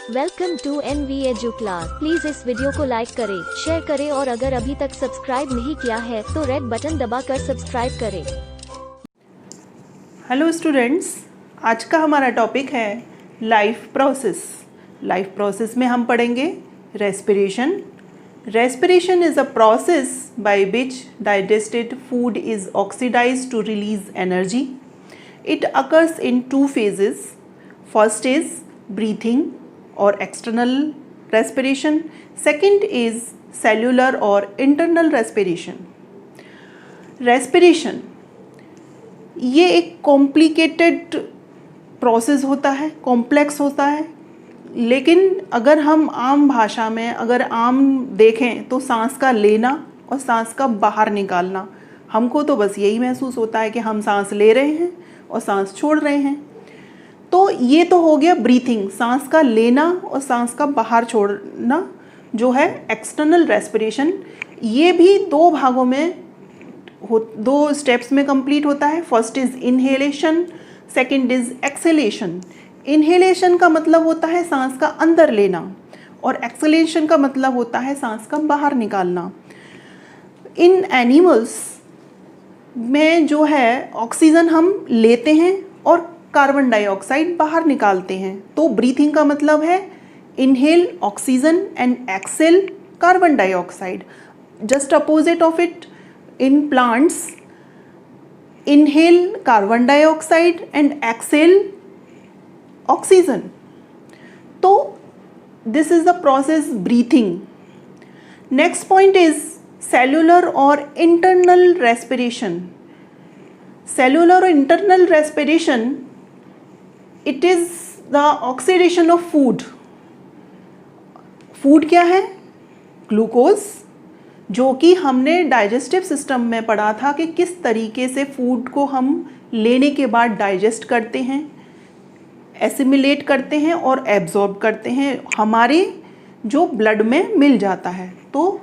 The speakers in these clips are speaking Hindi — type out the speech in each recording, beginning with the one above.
Welcome to NV edu class. Please इस वीडियो को लाइक करें, शेयर करें और अगर अभी तक सब्सक्राइब नहीं किया है तो रेड बटन दबाकर सब्सक्राइब करें। हेलो स्टूडेंट्स, आज का हमारा टॉपिक है लाइफ प्रोसेस। लाइफ प्रोसेस में हम पढ़ेंगे respiration. Respiration is a process by which digested food is oxidised to release energy. It occurs in two phases. First is breathing और external respiration, second is cellular और इंटरनल रेस्पिरेशन। रेस्पिरेशन ये एक कॉम्प्लिकेटेड प्रोसेस होता है, कॉम्प्लेक्स होता है, लेकिन अगर हम आम भाषा में अगर आम देखें तो सांस का लेना और सांस का बाहर निकालना, हमको तो बस यही महसूस होता है कि हम सांस ले रहे हैं और सांस छोड़ रहे हैं। तो ये तो हो गया ब्रीथिंग, सांस का लेना और सांस का बाहर छोड़ना जो है एक्सटर्नल रेस्पिरेशन। ये भी दो भागों में दो स्टेप्स में कंप्लीट होता है। First is inhalation, second is exhalation. Inhalation का मतलब होता है सांस का अंदर लेना और एक्सहेलेशन का मतलब होता है सांस का बाहर निकालना। इन एनिमल्स में जो है ऑक्सीजन हम लेते हैं और कार्बन डाइऑक्साइड बाहर निकालते हैं। तो ब्रीथिंग का मतलब है inhale oxygen and exhale carbon dioxide. Just opposite of it in plants, inhale carbon dioxide and exhale oxygen. तो this is the process breathing. Next point is cellular और इंटरनल रेस्पिरेशन। सेल्यूलर और internal respiration, it is the oxidation of food. Food क्या है? ग्लूकोज, जो कि हमने डाइजेस्टिव सिस्टम में पढ़ा था कि किस तरीके से फूड को हम लेने के बाद डाइजेस्ट करते हैं, एसिमिलेट करते हैं और एब्जॉर्ब करते हैं, हमारे जो ब्लड में मिल जाता है। तो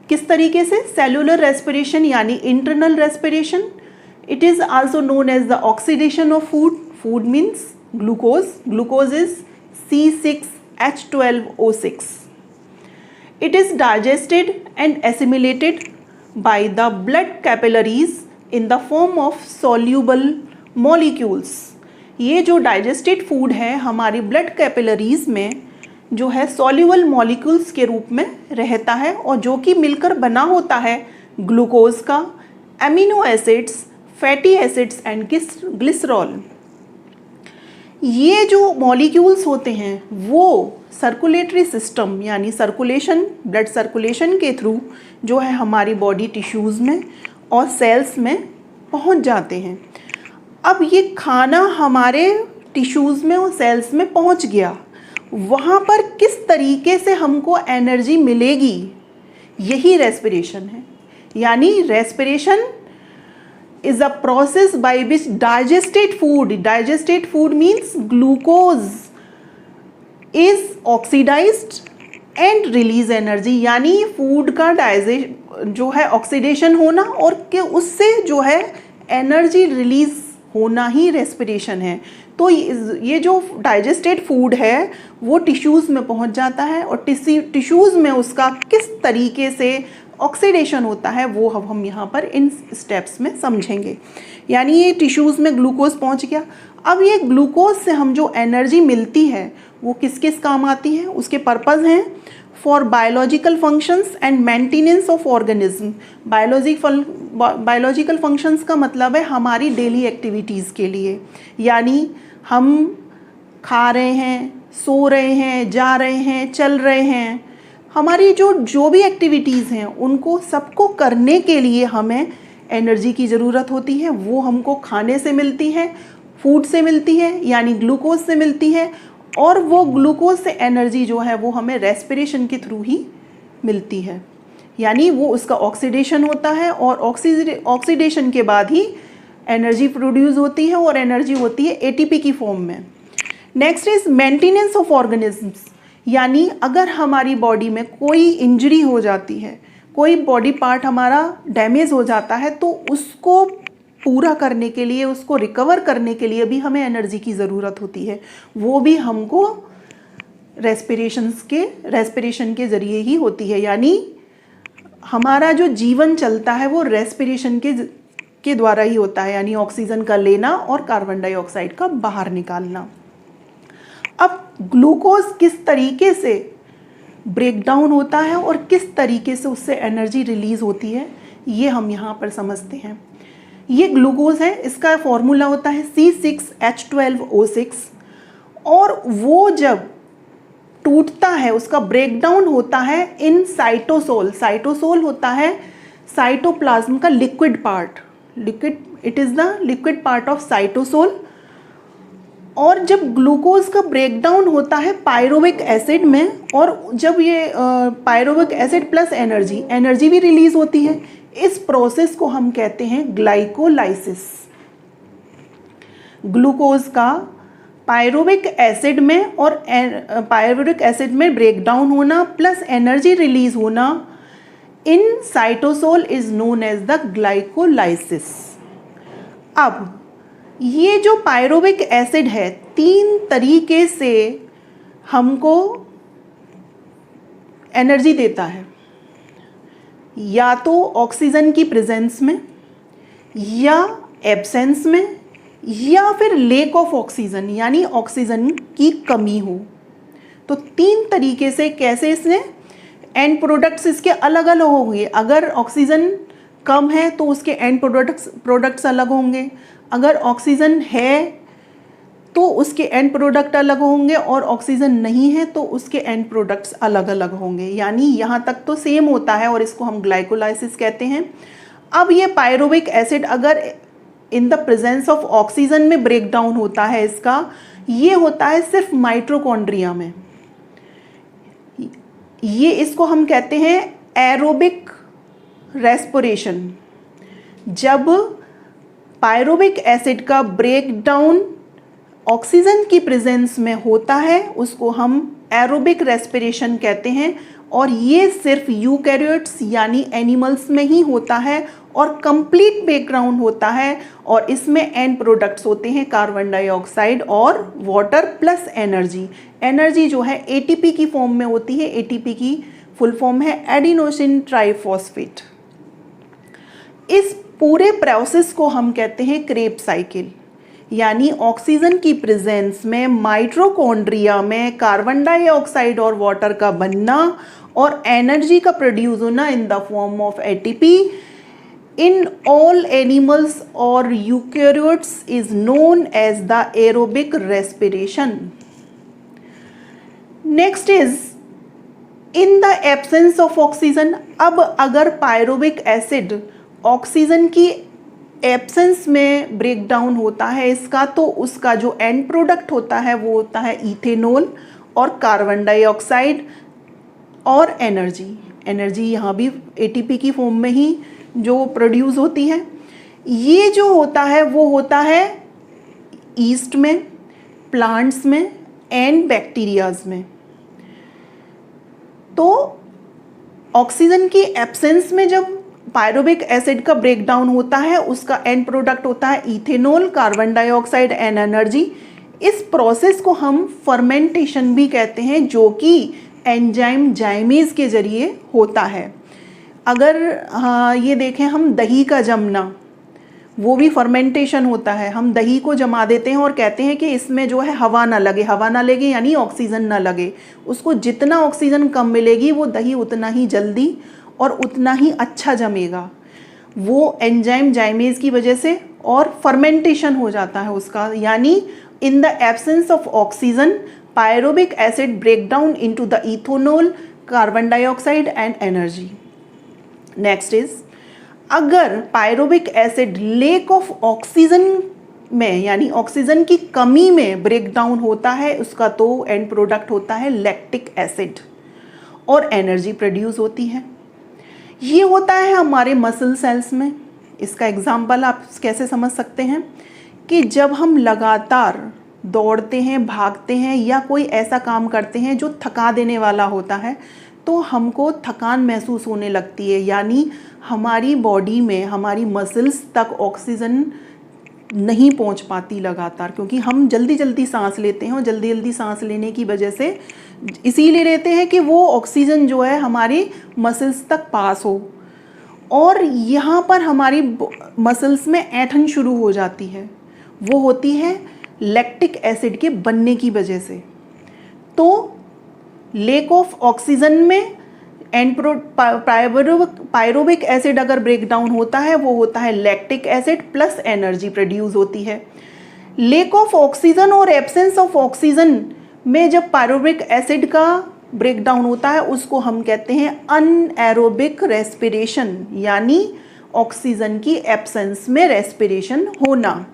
किस तरीके से? सेल्यूलर रेस्पिरेशन यानी internal respiration. It is also known as the oxidation of food. Food means glucose. Glucose is C6H12O6. It is digested and assimilated by the blood capillaries in the form of soluble molecules. ये जो digested food है हमारी blood capillaries में जो है soluble molecules के रूप में रहता है और जो कि मिलकर बना होता है ग्लूकोज का, amino acids, fatty acids and glycerol. ये जो मॉलिक्यूल्स होते हैं वो सर्कुलेटरी सिस्टम यानी सर्कुलेशन, ब्लड सर्कुलेशन के थ्रू जो है हमारी बॉडी टिश्यूज़ में और सेल्स में पहुंच जाते हैं। अब ये खाना हमारे टिश्यूज़ में और सेल्स में पहुंच गया, वहाँ पर किस तरीके से हमको एनर्जी मिलेगी, यही रेस्पिरेशन है। यानी respiration is a process by which digested food means glucose is oxidized and release energy। यानी फूड का जो है ऑक्सीडेशन होना और के उससे जो है एनर्जी रिलीज होना ही रेस्पिरेशन है। तो ये जो डाइजेस्टेड फूड है वो टिश्यूज़ में पहुंच जाता है और टिश्यूज़ में उसका किस तरीके से ऑक्सीडेशन होता है वो हम यहाँ पर इन स्टेप्स में समझेंगे। यानी ये टिश्यूज़ में ग्लूकोज पहुँच गया। अब ये ग्लूकोज से हम जो एनर्जी मिलती है वो किस किस काम आती है, उसके पर्पज़ हैं for biological functions and maintenance of organism. Biological functions का मतलब है हमारी डेली एक्टिविटीज़ के लिए, यानी हम खा रहे हैं, सो रहे हैं, जा रहे हैं, चल रहे हैं, हमारी जो भी एक्टिविटीज़ हैं उनको सबको करने के लिए हमें एनर्जी की ज़रूरत होती है। वो हमको खाने से मिलती है, फूड से मिलती है यानी ग्लूकोज से मिलती है, और वो ग्लूकोज से एनर्जी जो है वो हमें रेस्पिरेशन के थ्रू ही मिलती है। यानी वो उसका ऑक्सीडेशन होता है और ऑक्सीडेशन के बाद ही एनर्जी प्रोड्यूस होती है और एनर्जी होती है एटीपी की फॉर्म में। Next is maintenance of organisms. यानी अगर हमारी बॉडी में कोई इंजरी हो जाती है, कोई बॉडी पार्ट हमारा डैमेज हो जाता है, तो उसको पूरा करने के लिए, उसको रिकवर करने के लिए भी हमें एनर्जी की ज़रूरत होती है। वो भी हमको रेस्पिरेशन के ज़रिए ही होती है। यानी हमारा जो जीवन चलता है वो रेस्पिरेशन के द्वारा ही होता है, यानी ऑक्सीजन का लेना और कार्बन डाइऑक्साइड का बाहर निकालना। अब ग्लूकोज किस तरीके से ब्रेक डाउन होता है और किस तरीके से उससे एनर्जी रिलीज होती है, ये हम यहाँ पर समझते हैं। ये ग्लूकोज है, इसका फॉर्मूला होता है C6H12O6, और वो जब टूटता है, उसका ब्रेक डाउन होता है इन साइटोसोल। साइटोसोल होता है साइटोप्लाज्म का liquid part, it is the liquid part of cytosol. और जब ग्लूकोज का ब्रेक डाउन होता है पायरुविक एसिड में, और जब ये पायरुविक एसिड प्लस एनर्जी भी रिलीज होती है, इस प्रोसेस को हम कहते हैं ग्लाइकोलाइसिस। ग्लूकोज का पायरुविक एसिड में और पायरुविक एसिड में ब्रेक डाउन होना प्लस एनर्जी रिलीज होना in cytosol is known as the glycolysis. अब ये जो पायरुविक एसिड है 3 तरीके से हमको एनर्जी देता है, या तो ऑक्सीजन की प्रेजेंस में, या एब्सेंस में, या फिर लेक ऑफ ऑक्सीजन यानी ऑक्सीजन की कमी हो। तो 3 तरीके से कैसे इसने एंड प्रोडक्ट्स इसके अलग अलग होंगे। अगर ऑक्सीजन कम है तो उसके एंड प्रोडक्ट्स अलग होंगे, अगर ऑक्सीजन है तो उसके एंड प्रोडक्ट अलग होंगे, और ऑक्सीजन नहीं है तो उसके एंड प्रोडक्ट्स अलग अलग होंगे। यानी यहाँ तक तो सेम होता है और इसको हम ग्लाइकोलाइसिस कहते हैं। अब ये पायरुविक एसिड अगर in the presence of oxygen में ब्रेक डाउन होता है, इसका ये होता है सिर्फ माइटोकॉन्ड्रिया में। ये इसको हम कहते हैं एरोबिक रेस्पिरेशन। जब पायरुविक एसिड का ब्रेक डाउन ऑक्सीजन की प्रेजेंस में होता है उसको हम एरोबिक रेस्पिरेशन कहते हैं, और ये सिर्फ यूकैरियोट्स यानी एनिमल्स में ही होता है और कंप्लीट ब्रेकडाउन होता है, और इसमें एंड प्रोडक्ट्स होते हैं कार्बन डाइऑक्साइड और वाटर प्लस एनर्जी जो है एटीपी की फॉर्म में होती है। एटीपी की फुल फॉर्म है एडिनोसिन ट्राइफॉस्फेट। इस पूरे प्रोसेस को हम कहते हैं क्रेब साइकिल, यानी ऑक्सीजन की प्रेजेंस में माइटोकॉन्ड्रिया में कार्बन डाइऑक्साइड और वाटर का बनना और एनर्जी का प्रोड्यूस होना in the form of ATP in all animals or eukaryotes is known as the aerobic respiration. Next is in the absence of oxygen. अब अगर पायरुविक एसिड ऑक्सीजन की एब्सेंस में ब्रेक डाउन होता है इसका, तो उसका जो एंड प्रोडक्ट होता है वो होता है इथेनॉल और कार्बन डाइऑक्साइड और एनर्जी यहाँ भी एटीपी की फॉर्म में ही जो प्रोड्यूस होती है। ये जो होता है वो होता है ईस्ट में, प्लांट्स में एंड बैक्टीरियाज में। तो ऑक्सीजन की एब्सेंस में जब पायरुविक एसिड का ब्रेक डाउन होता है उसका एंड प्रोडक्ट होता है ethanol, carbon dioxide and energy. इस प्रोसेस को हम फर्मेंटेशन भी कहते हैं, जो कि एंजाइम जाइमेज के जरिए होता है। अगर ये देखें हम दही का जमना, वो भी फर्मेंटेशन होता है। हम दही को जमा देते हैं और कहते हैं कि इसमें जो है हवा ना लगे यानी ऑक्सीजन ना लगे। उसको जितना ऑक्सीजन कम मिलेगी वो दही उतना ही जल्दी और उतना ही अच्छा जमेगा, वो एंजाइम जाइमेज की वजह से, और फर्मेंटेशन हो जाता है उसका। यानी in the absence of oxygen pyruvic acid break down into the ethanol, carbon dioxide and energy. Next is अगर pyruvic acid lack of oxygen में यानी ऑक्सीजन की कमी में ब्रेक डाउन होता है उसका, तो एंड प्रोडक्ट होता है लैक्टिक एसिड और एनर्जी प्रोड्यूस होती है। ये होता है हमारे मसल सेल्स में। इसका एग्जाम्पल आप कैसे समझ सकते हैं कि जब हम लगातार दौड़ते हैं, भागते हैं या कोई ऐसा काम करते हैं जो थका देने वाला होता है, तो हमको थकान महसूस होने लगती है। यानी हमारी बॉडी में हमारी मसल्स तक ऑक्सीजन नहीं पहुंच पाती लगातार, क्योंकि हम जल्दी जल्दी सांस लेते हैं और जल्दी जल्दी सांस लेने की वजह से इसीलिए लेते हैं कि वो ऑक्सीजन जो है हमारी मसल्स तक पास हो, और यहाँ पर हमारी मसल्स में ऐंठन शुरू हो जाती है। वो होती है लैक्टिक एसिड के बनने की वजह से। तो लेक ऑफ ऑक्सीजन में पायरोबिक एसिड अगर ब्रेक डाउन होता है वो होता है lactic acid plus energy produce होती है। लेक ऑफ ऑक्सीजन और एब्सेंस ऑफ ऑक्सीजन में जब पायरोबिक एसिड का ब्रेक डाउन होता है उसको हम कहते हैं अनएरोबिक रेस्पिरेशन, यानी ऑक्सीजन की एब्सेंस में रेस्पिरेशन होना।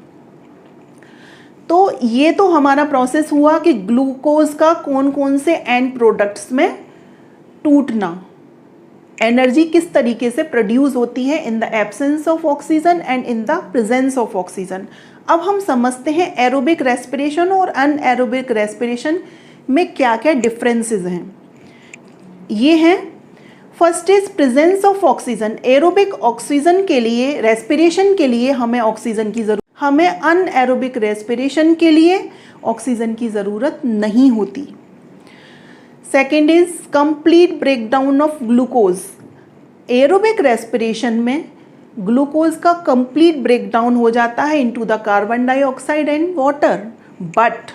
तो ये तो हमारा प्रोसेस हुआ कि ग्लूकोज का कौन कौन से एंड प्रोडक्ट्स में टूटना, एनर्जी किस तरीके से प्रोड्यूस होती है इन the absence of oxygen and in the presence of oxygen. अब हम समझते हैं एरोबिक रेस्पिरेशन और अनएरोबिक रेस्पिरेशन में क्या क्या डिफरेंसेस हैं। ये हैं, first is presence of oxygen. Aerobic oxygen के लिए, रेस्पिरेशन के लिए हमें ऑक्सीजन की जरूरत, हमें अनएरोबिक रेस्पिरेशन के लिए ऑक्सीजन की ज़रूरत नहीं होती। Second is complete breakdown of glucose. Aerobic respiration में ग्लूकोज का कंप्लीट ब्रेकडाउन हो जाता है into the carbon dioxide and water, but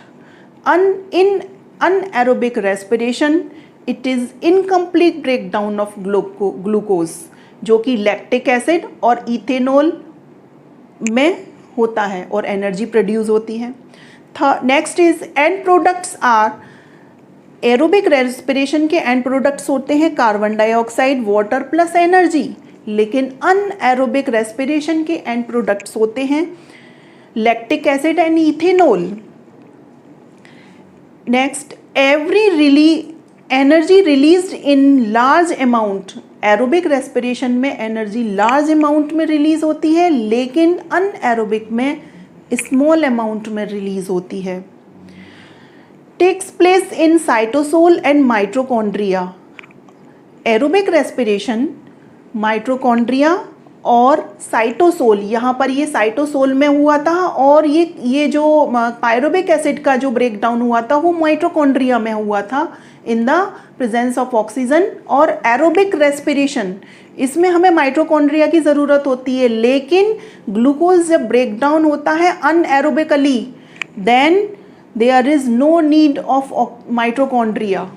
in anaerobic respiration it is incomplete breakdown of glucose, जो कि लैक्टिक एसिड और इथेनॉल में होता है और एनर्जी प्रोड्यूस होती है। Next is end products are, aerobic respiration के एंड प्रोडक्ट्स होते हैं carbon dioxide, water plus energy, लेकिन अनएरोबिक रेस्पिरेशन के एंड प्रोडक्ट्स होते हैं lactic acid and ethanol. Next, energy released in large amount. Aerobic respiration में एनर्जी लार्ज अमाउंट में रिलीज होती है, लेकिन अनएरोबिक में स्मॉल अमाउंट में रिलीज होती है। Takes place in cytosol and mitochondria. Aerobic respiration mitochondria और साइटोसोल, यहाँ पर ये साइटोसोल में हुआ था, और ये जो पायरोबिक एसिड का जो ब्रेकडाउन हुआ था वो माइटोकॉन्ड्रिया में हुआ था in the presence of oxygen. और एरोबिक रेस्पिरेशन, इसमें हमें माइटोकॉन्ड्रिया की ज़रूरत होती है, लेकिन ग्लूकोज जब ब्रेकडाउन होता है anaerobically, then there is no need of mitochondria.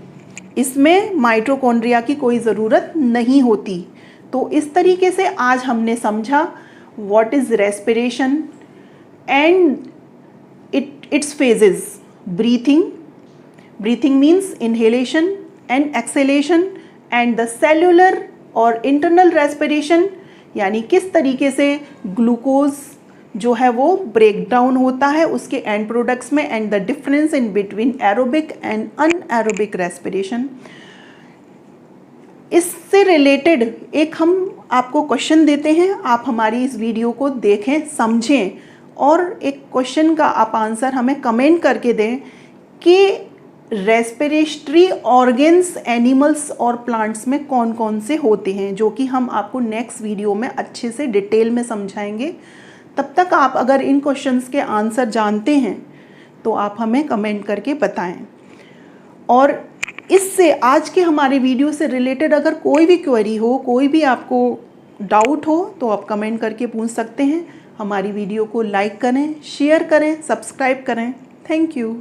इसमें माइटोकॉन्ड्रिया की कोई ज़रूरत नहीं होती। तो इस तरीके से आज हमने समझा what is respiration and it's phases. Breathing means inhalation and acceleration, and the cellular और इंटरनल रेस्पिरेशन, यानी किस तरीके से ग्लूकोज जो है वो ब्रेक डाउन होता है उसके एंड प्रोडक्ट्स में, and the difference in between aerobic and anaerobic respiration. इससे रिलेटेड एक हम आपको क्वेश्चन देते हैं, आप हमारी इस वीडियो को देखें, समझें, और एक क्वेश्चन का आप आंसर हमें कमेंट करके दें कि रेस्पिरेटरी ऑर्गन्स एनिमल्स और प्लांट्स में कौन कौन से होते हैं, जो कि हम आपको नेक्स्ट वीडियो में अच्छे से डिटेल में समझाएंगे। तब तक आप अगर इन क्वेश्चंस के आंसर जानते हैं तो आप हमें कमेंट करके बताएं। और इससे आज के हमारे वीडियो से रिलेटेड अगर कोई भी क्वेरी हो, कोई भी आपको डाउट हो, तो आप कमेंट करके पूछ सकते हैं। हमारी वीडियो को लाइक करें, शेयर करें, सब्सक्राइब करें। Thank you.